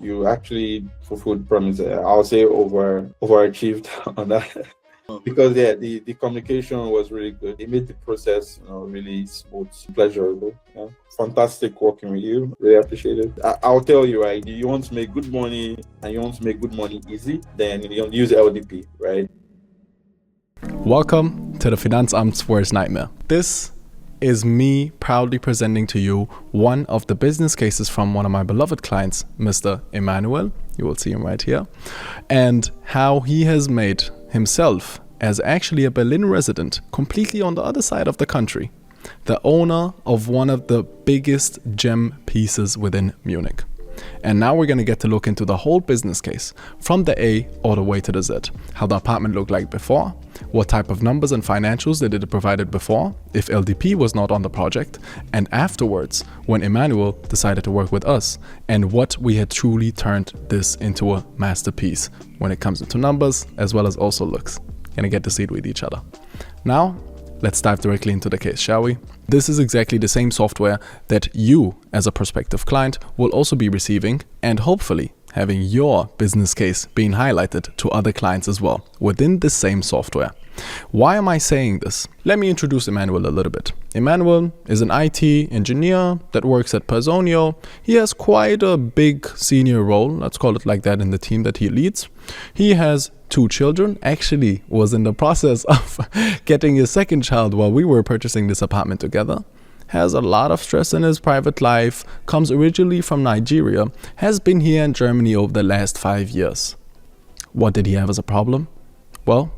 You actually fulfilled promise. I'll say overachieved on that. Because the communication was really good. It made the process really smooth, pleasurable. Yeah. Fantastic working with you. Really appreciate it. I'll tell you, right? You want to make good money and you want to make good money easy, then you use LDP, right? Welcome to the Finanzamt's Worst Nightmare. This is me proudly presenting to you one of the business cases from one of my beloved clients, Mr. Emmanuel. You will see him right here. And how he has made himself, as actually a Berlin resident, completely on the other side of the country, the owner of one of the biggest gem pieces within Munich. And now we're going to get to look into the whole business case from the A all the way to the Z. How the apartment looked like before, what type of numbers and financials that it provided before, if LDP was not on the project, and afterwards when Emmanuel decided to work with us, and what we had truly turned this into a masterpiece when it comes into numbers as well as also looks. Gonna get to see it with each other. Now, let's dive directly into the case, shall we? This is exactly the same software that you, as a prospective client, will also be receiving and hopefully having your business case being highlighted to other clients as well within the same software. Why am I saying this? Let me introduce Emmanuel a little bit. Emmanuel is an IT engineer that works at Personio. He has quite a big senior role, let's call it like that, in the team that he leads. He has 2 children, actually was in the process of getting his second child while we were purchasing this apartment together. Has a lot of stress in his private life, comes originally from Nigeria, has been here in Germany over the last 5 years. What did he have as a problem? Well,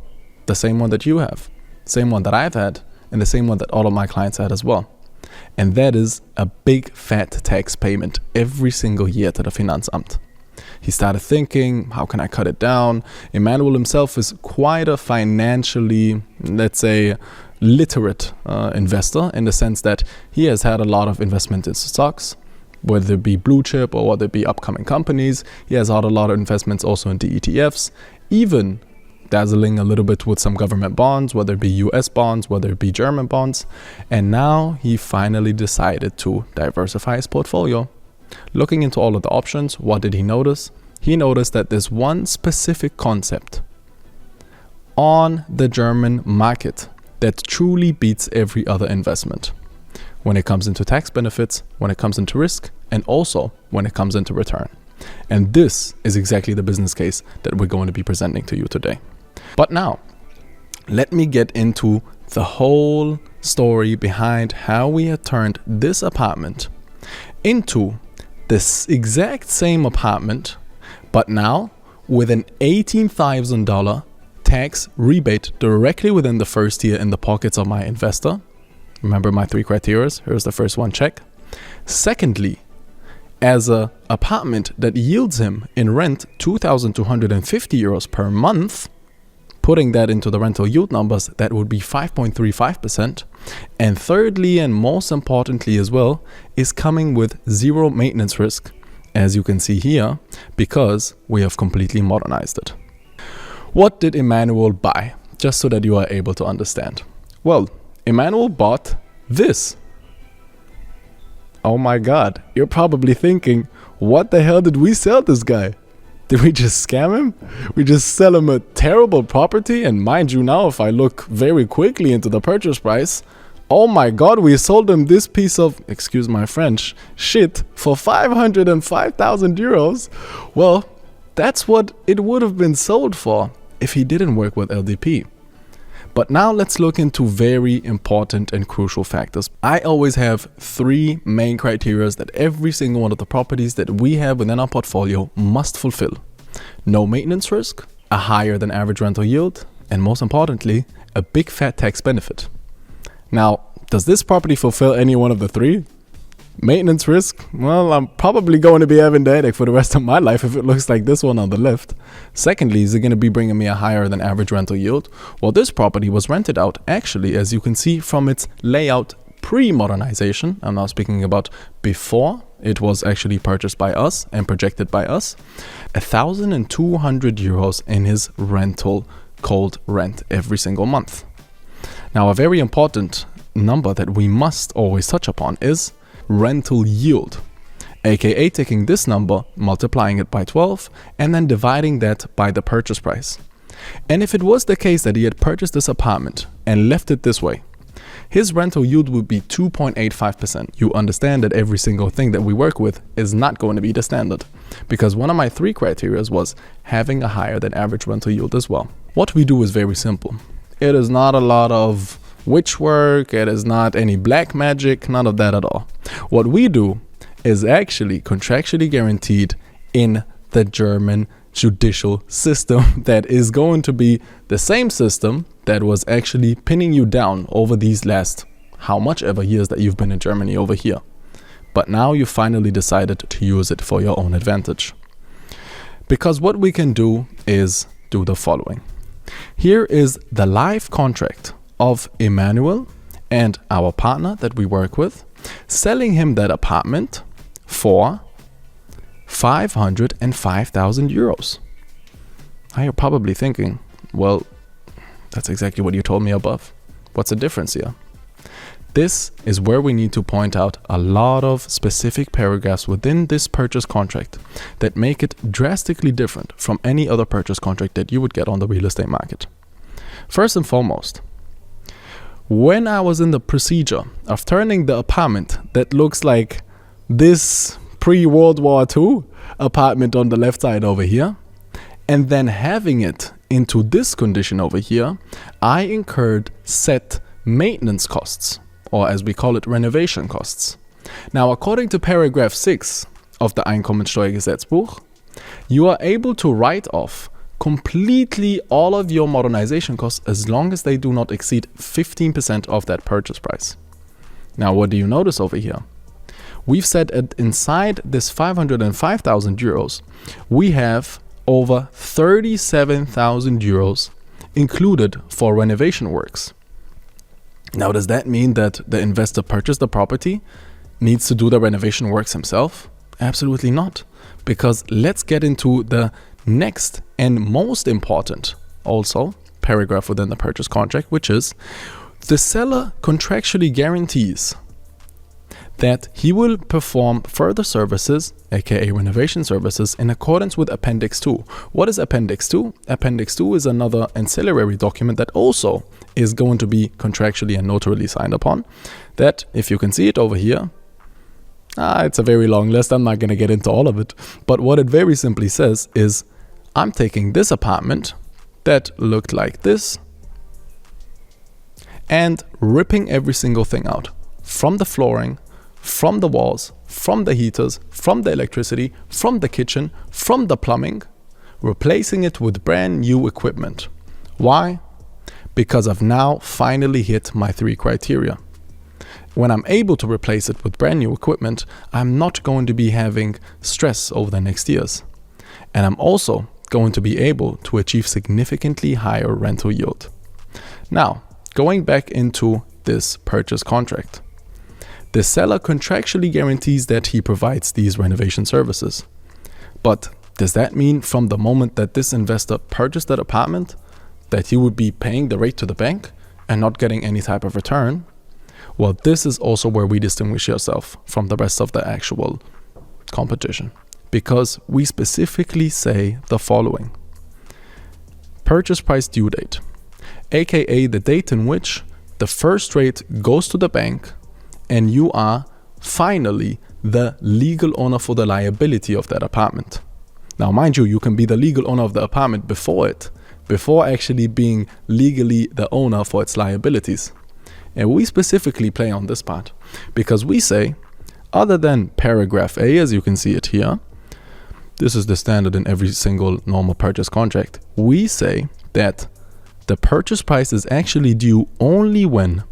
the same one that you have, same one that I've had, and the same one that all of my clients had as well. And that is a big fat tax payment every single year to the Finanzamt. He started thinking, how can I cut it down? Emmanuel himself is quite a financially, let's say, literate investor, in the sense that he has had a lot of investment in stocks, whether it be blue chip or whether it be upcoming companies. He has had a lot of investments also into ETFs, even dazzling a little bit with some government bonds, whether it be US bonds, whether it be German bonds. And now he finally decided to diversify his portfolio. Looking into all of the options, what did he notice? He noticed that there's one specific concept on the German market that truly beats every other investment when it comes into tax benefits, when it comes into risk, and also when it comes into return. And this is exactly the business case that we're going to be presenting to you today. But now, let me get into the whole story behind how we had turned this apartment into this exact same apartment, but now with an $18,000 tax rebate directly within the first year in the pockets of my investor. Remember my 3 criteria. Here's the first one, check. Secondly, as an apartment that yields him in rent 2,250 euros per month, putting that into the rental yield numbers, that would be 5.35%. And thirdly, and most importantly as well, is coming with 0 maintenance risk, as you can see here, because we have completely modernized it. What did Emmanuel buy? Just so that you are able to understand. Well, Emmanuel bought this. Oh my God, you're probably thinking, what the hell did we sell this guy? Did we just scam him? We just sell him a terrible property? And mind you now, if I look very quickly into the purchase price, oh my God, we sold him this piece of, excuse my French, shit for 505,000 euros. Well, that's what it would have been sold for if he didn't work with LDP. But now let's look into very important and crucial factors. I always have 3 main criteria that every single one of the properties that we have within our portfolio must fulfill. No maintenance risk, a higher than average rental yield, and most importantly, a big fat tax benefit. Now, does this property fulfill any one of the 3? Maintenance risk? Well, I'm probably going to be having the headache for the rest of my life if it looks like this one on the left. Secondly, is it going to be bringing me a higher than average rental yield? Well, this property was rented out actually, as you can see from its layout pre-modernization. I'm now speaking about before it was actually purchased by us and projected by us. 1,200 euros in his rental cold rent every single month. Now, a very important number that we must always touch upon is rental yield. aka taking this number, multiplying it by 12, and then dividing that by the purchase price. And if it was the case that he had purchased this apartment and left it this way, his rental yield would be 2.85%. You understand that every single thing that we work with is not going to be the standard, because one of my 3 criteria was having a higher than average rental yield as well. What we do is very simple. It is not a lot of witch work, it is not any black magic, none of that at all. What we do is actually contractually guaranteed in the German judicial system that is going to be the same system that was actually pinning you down over these last how much ever years that you've been in Germany over here. But now you finally decided to use it for your own advantage. Because what we can do is do the following. Here is the live contract of Emmanuel and our partner that we work with, selling him that apartment for 505,000 euros. Now you're probably thinking, well, that's exactly what you told me above. What's the difference here? This is where we need to point out a lot of specific paragraphs within this purchase contract that make it drastically different from any other purchase contract that you would get on the real estate market. First and foremost, when I was in the procedure of turning the apartment that looks like this pre-World War II apartment on the left side over here, and then having it into this condition over here, I incurred set maintenance costs, or as we call it, renovation costs. Now, according to paragraph 6 of the Einkommensteuergesetzbuch, you are able to write off completely all of your modernization costs as long as they do not exceed 15% of that purchase price. Now, what do you notice over here? We've said that inside this 505,000 euros, we have over 37,000 euros included for renovation works. Now, does that mean that the investor purchased the property needs to do the renovation works himself? Absolutely not. Because let's get into the next and most important also paragraph within the purchase contract, which is the seller contractually guarantees that he will perform further services, aka renovation services, in accordance with Appendix 2. What is Appendix 2? Appendix 2 is another ancillary document that also is going to be contractually and notarially signed upon. That, if you can see it over here, it's a very long list. I'm not going to get into all of it. But what it very simply says is, I'm taking this apartment that looked like this and ripping every single thing out, from the flooring, from the walls, from the heaters, from the electricity, from the kitchen, from the plumbing, replacing it with brand new equipment. Why? Because I've now finally hit my 3 criteria. When I'm able to replace it with brand new equipment, I'm not going to be having stress over the next years. And I'm also going to be able to achieve significantly higher rental yield. Now, going back into this purchase contract. The seller contractually guarantees that he provides these renovation services. But does that mean from the moment that this investor purchased that apartment that he would be paying the rate to the bank and not getting any type of return? Well, this is also where we distinguish ourselves from the rest of the actual competition, because we specifically say the following. Purchase price due date, aka the date in which the first rate goes to the bank and you are finally the legal owner for the liability of that apartment. Now, mind you, you can be the legal owner of the apartment before actually being legally the owner for its liabilities. And we specifically play on this part because we say, other than paragraph A, as you can see it here, this is the standard in every single normal purchase contract, we say that the purchase price is actually due only when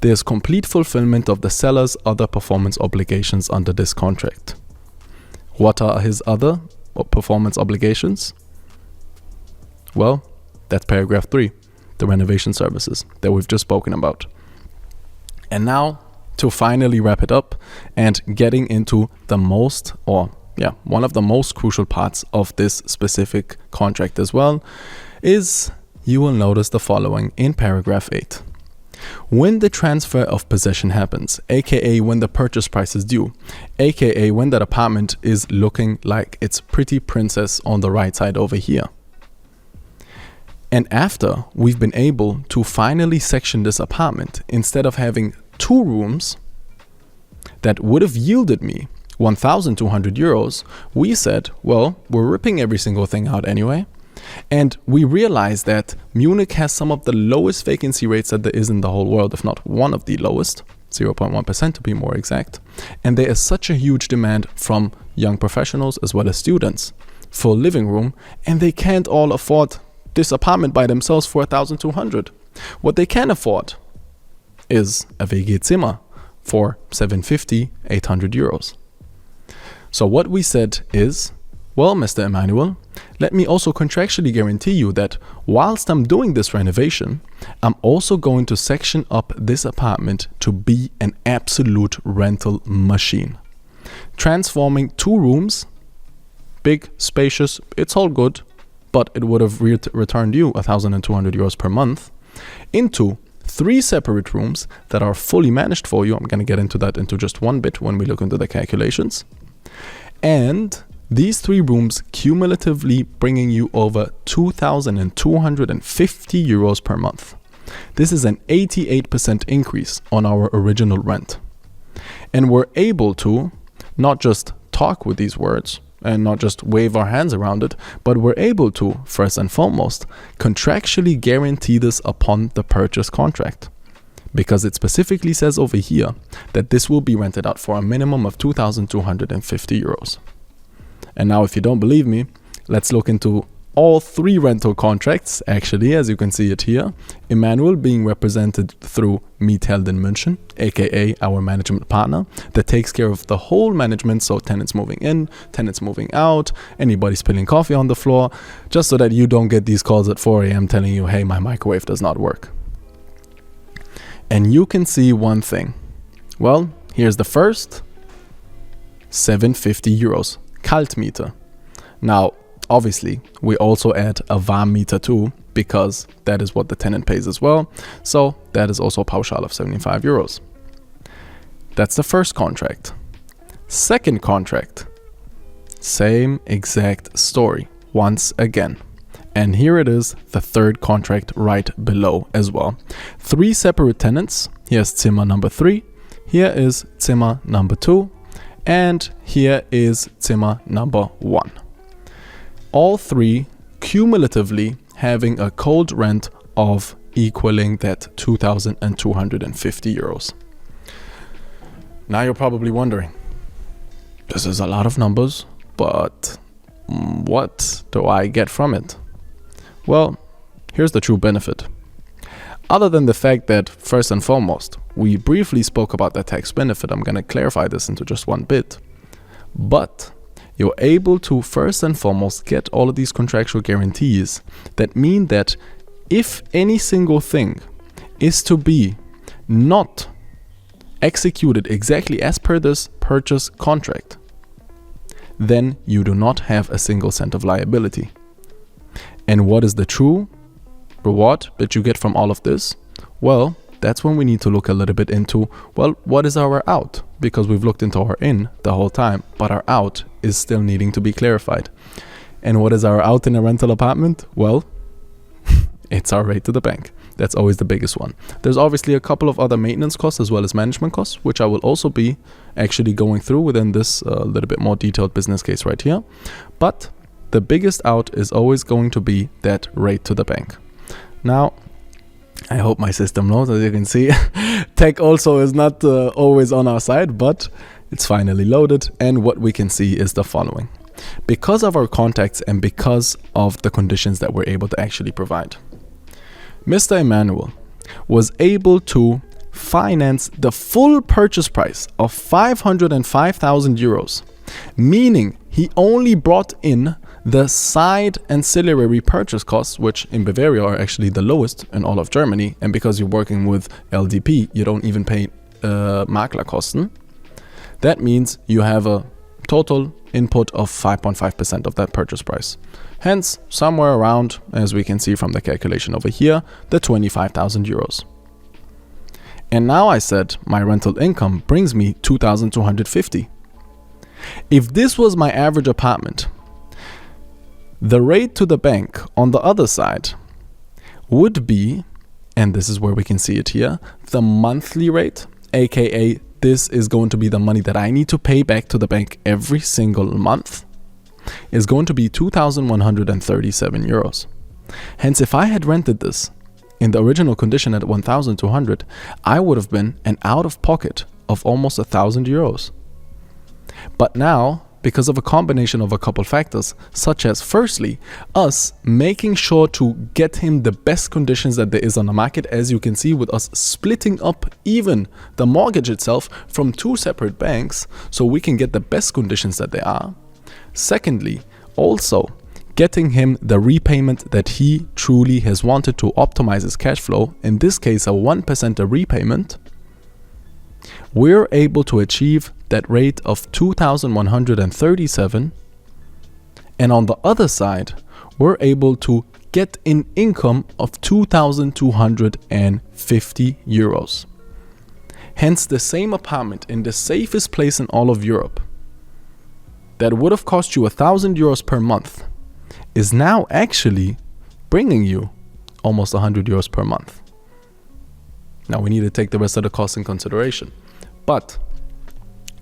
there's complete fulfillment of the seller's other performance obligations under this contract. What are his other performance obligations? Well, that's paragraph 3, the renovation services that we've just spoken about. And now, to finally wrap it up and getting into the one of the most crucial parts of this specific contract as well, is you will notice the following in paragraph 8. When the transfer of possession happens, aka when the purchase price is due, aka when that apartment is looking like its pretty princess on the right side over here. And after we've been able to finally section this apartment, instead of having 2 rooms that would have yielded me 1,200 euros, we said, well, we're ripping every single thing out anyway. And we realized that Munich has some of the lowest vacancy rates that there is in the whole world, if not one of the lowest, 0.1% to be more exact. And there is such a huge demand from young professionals as well as students for a living room, and they can't all afford this apartment by themselves for 1,200. What they can afford is a WG Zimmer for 750, 800 euros. So what we said is, well, Mr. Emmanuel, let me also contractually guarantee you that whilst I'm doing this renovation, I'm also going to section up this apartment to be an absolute rental machine. Transforming 2 rooms, big, spacious, it's all good, but it would have returned you 1,200 euros per month, into 3 separate rooms that are fully managed for you. I'm going to get into that into just one bit when we look into the calculations. And these 3 rooms cumulatively bringing you over 2,250 euros per month. This is an 88% increase on our original rent. And we're able to not just talk with these words and not just wave our hands around it, but we're able to, first and foremost, contractually guarantee this upon the purchase contract. Because it specifically says over here that this will be rented out for a minimum of 2,250 euros. And now if you don't believe me, let's look into all 3 rental contracts, actually, as you can see it here. Emmanuel being represented through Miethelden München, aka our management partner, that takes care of the whole management, so tenants moving in, tenants moving out, anybody spilling coffee on the floor, just so that you don't get these calls at 4 a.m. telling you, hey, my microwave does not work. And you can see one thing. Well, here's the first, 750 euros, Kaltmiete. Now, obviously, we also add a Warmmiete too, because that is what the tenant pays as well. So that is also a pauschal of 75 euros. That's the first contract. Second contract, same exact story, once again. And here it is, the third contract right below as well. 3 separate tenants. Here's Zimmer number 3. Here is Zimmer number 2. And here is Zimmer number 1. All 3 cumulatively having a cold rent of equaling that 2,250 euros. Now you're probably wondering, this is a lot of numbers, but what do I get from it? Well, here's the true benefit. Other than the fact that, first and foremost, we briefly spoke about the tax benefit, I'm going to clarify this into just one bit. But you're able to, first and foremost, get all of these contractual guarantees that mean that if any single thing is to be not executed exactly as per this purchase contract, then you do not have a single cent of liability. And what is the true reward that you get from all of this? Well, that's when we need to look a little bit into, well, what is our out? Because we've looked into our in the whole time, but our out is still needing to be clarified. And what is our out in a rental apartment? Well, it's our rate to the bank. That's always the biggest one. There's obviously a couple of other maintenance costs as well as management costs, which I will also be actually going through within this little bit more detailed business case right here. But the biggest out is always going to be that rate to the bank. Now, I hope my system knows, as you can see, tech also is not always on our side, but it's finally loaded. And what we can see is the following. Because of our contacts and because of the conditions that we're able to actually provide, Mr. Emmanuel was able to finance the full purchase price of 505,000 euros, meaning he only brought in the side ancillary purchase costs, which in Bavaria are actually the lowest in all of Germany. And because you're working with LDP, you don't even pay Maklerkosten. That means you have a total input of 5.5% of that purchase price. Hence, somewhere around, as we can see from the calculation over here, the 25,000 euros. And now I said my rental income brings me 2,250. If this was my average apartment, the rate to the bank on the other side would be, and this is where we can see it here, the monthly rate, aka this is going to be the money that I need to pay back to the bank every single month, is going to be 2,137 euros. Hence, if I had rented this in the original condition at 1,200, I would have been an out of pocket of almost 1,000 euros. But now, because of a combination of a couple factors, such as firstly, us making sure to get him the best conditions that there is on the market, as you can see with us splitting up even the mortgage itself from two separate banks so we can get the best conditions that there are. Secondly, also getting him the repayment that he truly has wanted to optimize his cash flow, in this case a 1% repayment, we're able to achieve that rate of 2,137, and on the other side we're able to get an income of 2,250 euros. Hence, the same apartment in the safest place in all of Europe that would have cost you 1,000 euros per month is now actually bringing you almost 100 euros per month. Now we need to take the rest of the costs in consideration, but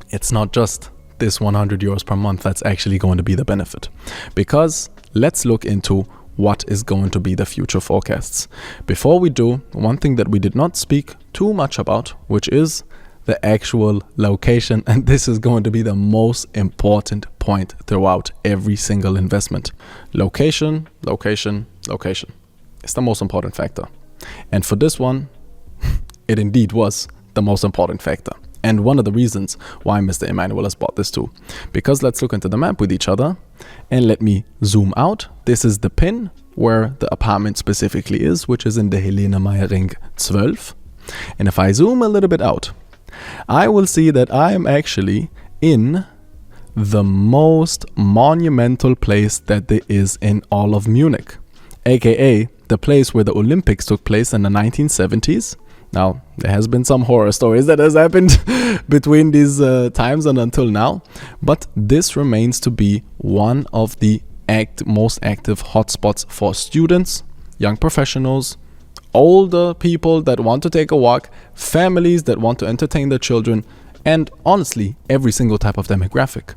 it's not just this 100 euros per month that's actually going to be the benefit, because let's look into what is going to be the future forecasts. Before we do, one thing that we did not speak too much about, which is the actual location, and this is going to be the most important point throughout every single investment. Location, location, location. It's the most important factor. And for this one, it indeed was the most important factor. And one of the reasons why Mr. Emmanuel has bought this too. Because let's look into the map with each other, and let me zoom out. This is the pin where the apartment specifically is, which is in the Helene Meyering 12. And if I zoom a little bit out, I will see that I am actually in the most monumental place that there is in all of Munich, aka the place where the Olympics took place in the 1970s. Now, there has been some horror stories that has happened between these times and until now, but this remains to be one of the most active hotspots for students, young professionals, older people that want to take a walk, families that want to entertain their children, and honestly, every single type of demographic.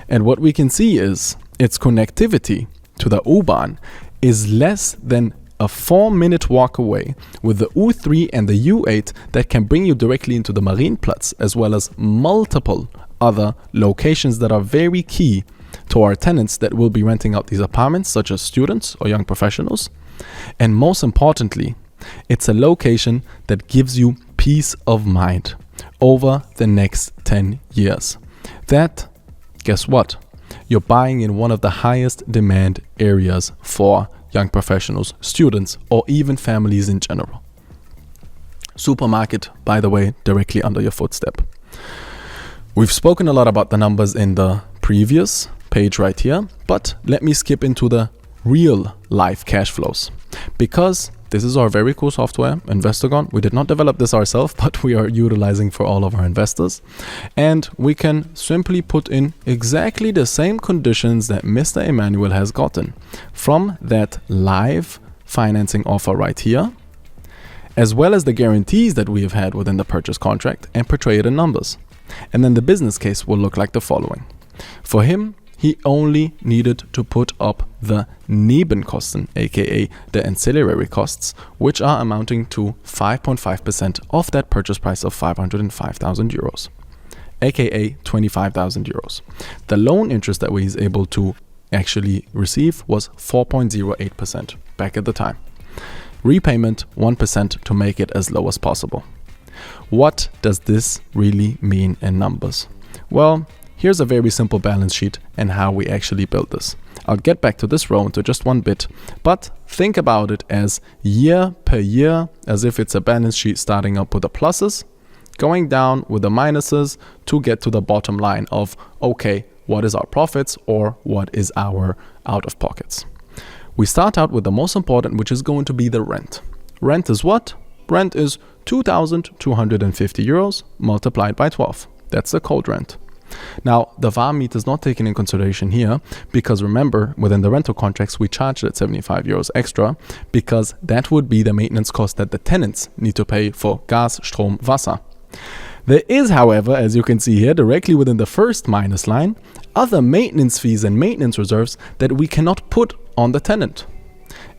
And what we can see is its connectivity to the U-Bahn is less than a 4-minute walk away, with the U3 and the U8 that can bring you directly into the Marienplatz, as well as multiple other locations that are very key to our tenants that will be renting out these apartments, such as students or young professionals. And most importantly, it's a location that gives you peace of mind over the next 10 years. That, guess what? You're buying in one of the highest demand areas for young professionals, students, or even families in general. Supermarket, by the way, directly under your footstep. We've spoken a lot about the numbers in the previous page right here, but let me skip into the real life cash flows, because this is our very cool software, Investogon. We did not develop this ourselves, but we are utilizing for all of our investors. And we can simply put in exactly the same conditions that Mr. Emmanuel has gotten from that live financing offer right here, as well as the guarantees that we have had within the purchase contract, and portray it in numbers. And then the business case will look like the following. For him, he only needed to put up the Nebenkosten, aka the ancillary costs, which are amounting to 5.5% of that purchase price of 505,000 euros, aka 25,000 euros. The loan interest that he is able to actually receive was 4.08% back at the time. Repayment 1% to make it as low as possible. What does this really mean in numbers? Well, here's a very simple balance sheet and how we actually built this. I'll get back to this row into just one bit, but think about it as year per year, as if it's a balance sheet starting up with the pluses, going down with the minuses to get to the bottom line of, okay, what is our profits or what is our out of pockets? We start out with the most important, which is going to be the rent. Rent is what? rent is 2,250 euros multiplied by 12. That's the cold rent. Now, the Warmmiete is not taken in consideration here because remember, within the rental contracts, we charge that 75 euros extra because that would be the maintenance cost that the tenants need to pay for gas, Strom, Wasser. There is, however, as you can see here, directly within the first minus line, other maintenance fees and maintenance reserves that we cannot put on the tenant.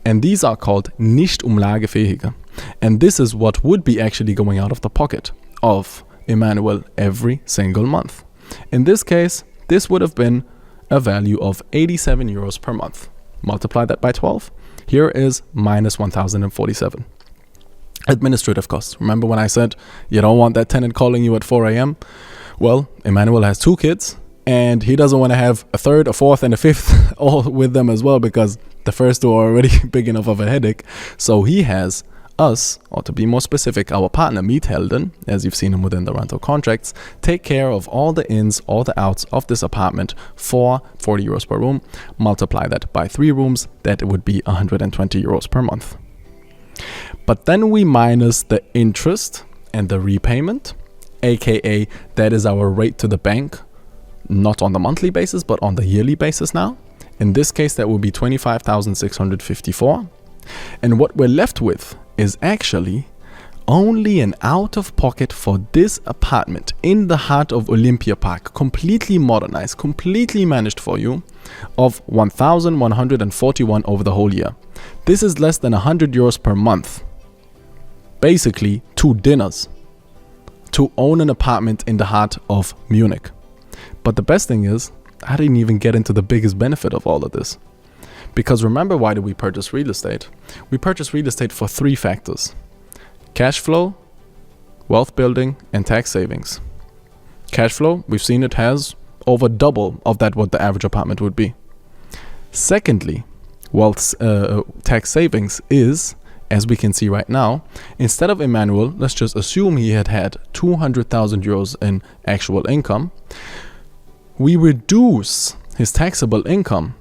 And these are called nicht umlagefähige. And this is what would be actually going out of the pocket of Emmanuel every single month. In this case, this would have been a value of 87 euros per month. Multiply that by 12. Here is minus 1,047. Administrative costs. Remember when I said you don't want that tenant calling you at 4 a.m.? Well, Emmanuel has 2 kids and he doesn't want to have a third, a fourth, and a fifth all with them as well because the first 2 are already big enough of a headache. So he has us, or to be more specific, our partner Miethelden, as you've seen him within the rental contracts, take care of all the ins, all the outs of this apartment for 40 euros per room. Multiply that by 3 rooms, that would be 120 euros per month. But then we minus the interest and the repayment, aka that is our rate to the bank, not on the monthly basis, but on the yearly basis now. In this case, that will be 25,654. And what we're left with is actually only an out-of-pocket for this apartment in the heart of Olympia Park, completely modernized, completely managed for you, of 1,141 over the whole year. This is less than 100 euros per month. Basically 2 dinners to own an apartment in the heart of Munich. But the best thing is, I didn't even get into the biggest benefit of all of this. Because remember, why did we purchase real estate? We purchased real estate for 3 factors: cash flow, wealth building, and tax savings. Cash flow, we've seen it has over double of that what the average apartment would be. Secondly, tax savings is, as we can see right now, instead of Emmanuel, let's just assume he had 200,000 euros in actual income, we reduce his taxable income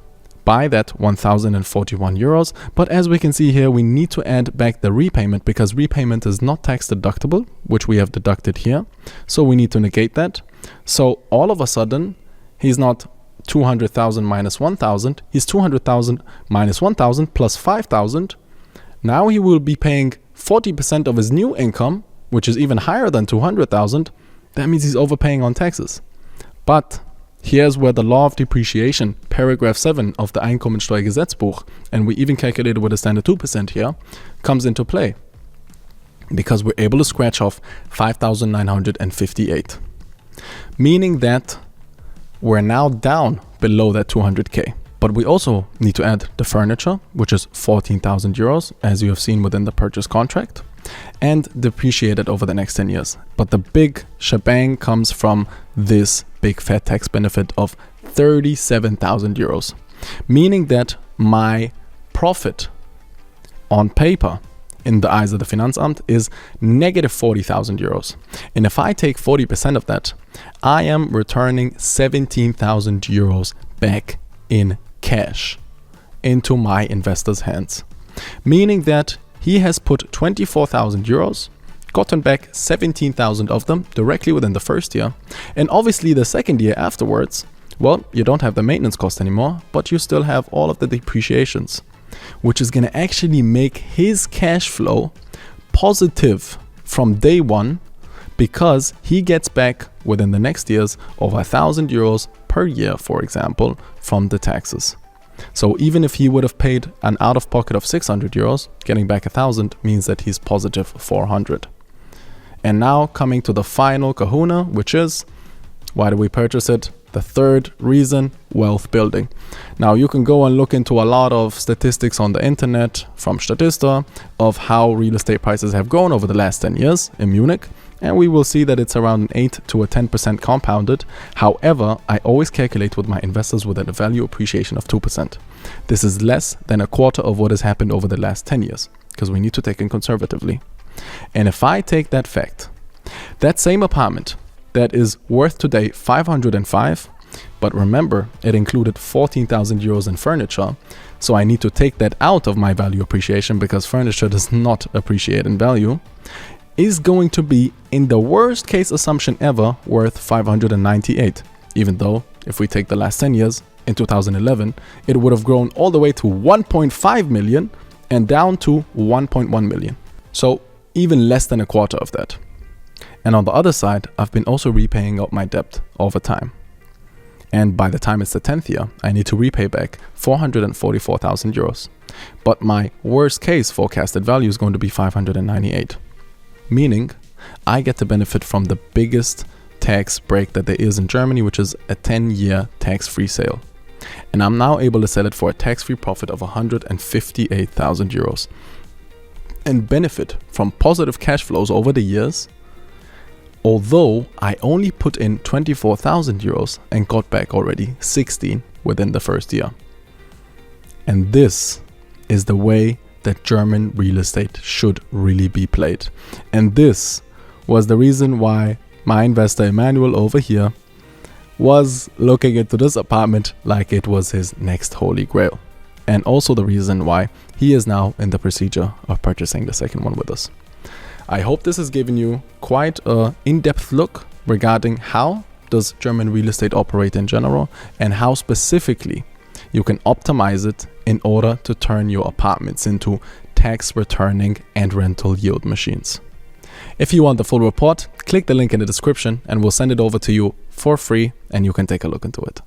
by that 1,041 euros. But as we can see here, we need to add back the repayment because repayment is not tax deductible, which we have deducted here. So we need to negate that. So all of a sudden, he's not 200,000 minus 1,000. He's 200,000 minus 1,000 plus 5,000. Now he will be paying 40% of his new income, which is even higher than 200,000. That means he's overpaying on taxes. But here's where the law of depreciation, paragraph 7 of the Einkommensteuergesetzbuch, and we even calculated with a standard 2% here, comes into play. Because we're able to scratch off 5,958. Meaning that we're now down below that 200k. But we also need to add the furniture, which is 14,000 euros, as you have seen within the purchase contract, and depreciate it over the next 10 years. But the big shebang comes from this big fat tax benefit of 37,000 euros, meaning that my profit on paper in the eyes of the Finanzamt is negative 40,000 euros. And if I take 40% of that, I am returning 17,000 euros back in cash into my investor's hands, meaning that he has put 24,000 euros, gotten back 17,000 of them directly within the first year. And obviously the second year afterwards, well, you don't have the maintenance cost anymore, but you still have all of the depreciations, which is going to actually make his cash flow positive from day one because he gets back within the next years over 1,000 euros per year, for example, from the taxes. So even if he would have paid an out-of-pocket of 600 euros, getting back 1,000 means that he's positive 400. And now coming to the final kahuna, which is, why do we purchase it? The third reason, wealth building. Now you can go and look into a lot of statistics on the internet from Statista of how real estate prices have grown over the last 10 years in Munich. And we will see that it's around an 8 to a 10% compounded. However, I always calculate with my investors with a value appreciation of 2%. This is less than a quarter of what has happened over the last 10 years because we need to take it conservatively. And if I take that fact, that same apartment that is worth today 505 But remember, it included 14,000 euros in furniture, so I need to take that out of my value appreciation because furniture does not appreciate in value, is going to be, in the worst case assumption ever, worth 598. Even though, if we take the last 10 years, in 2011, it would have grown all the way to 1.5 million and down to 1.1 million. So even less than a quarter of that. And on the other side, I've been also repaying out my debt over time. And by the time it's the 10th year, I need to repay back 444,000 euros. But my worst case forecasted value is going to be 598. Meaning, I get to benefit from the biggest tax break that there is in Germany, which is a 10-year tax-free sale. And I'm now able to sell it for a tax-free profit of 158,000 euros. And benefit from positive cash flows over the years, although I only put in 24,000 euros and got back already 16 within the first year. And this is the way that German real estate should really be played. And this was the reason why my investor Emmanuel over here was looking into this apartment like it was his next holy grail. And also the reason why he is now in the procedure of purchasing the second one with us. I hope this has given you quite an in-depth look regarding how does German real estate operate in general and how specifically you can optimize it in order to turn your apartments into tax returning and rental yield machines. If you want the full report, click the link in the description and we'll send it over to you for free and you can take a look into it.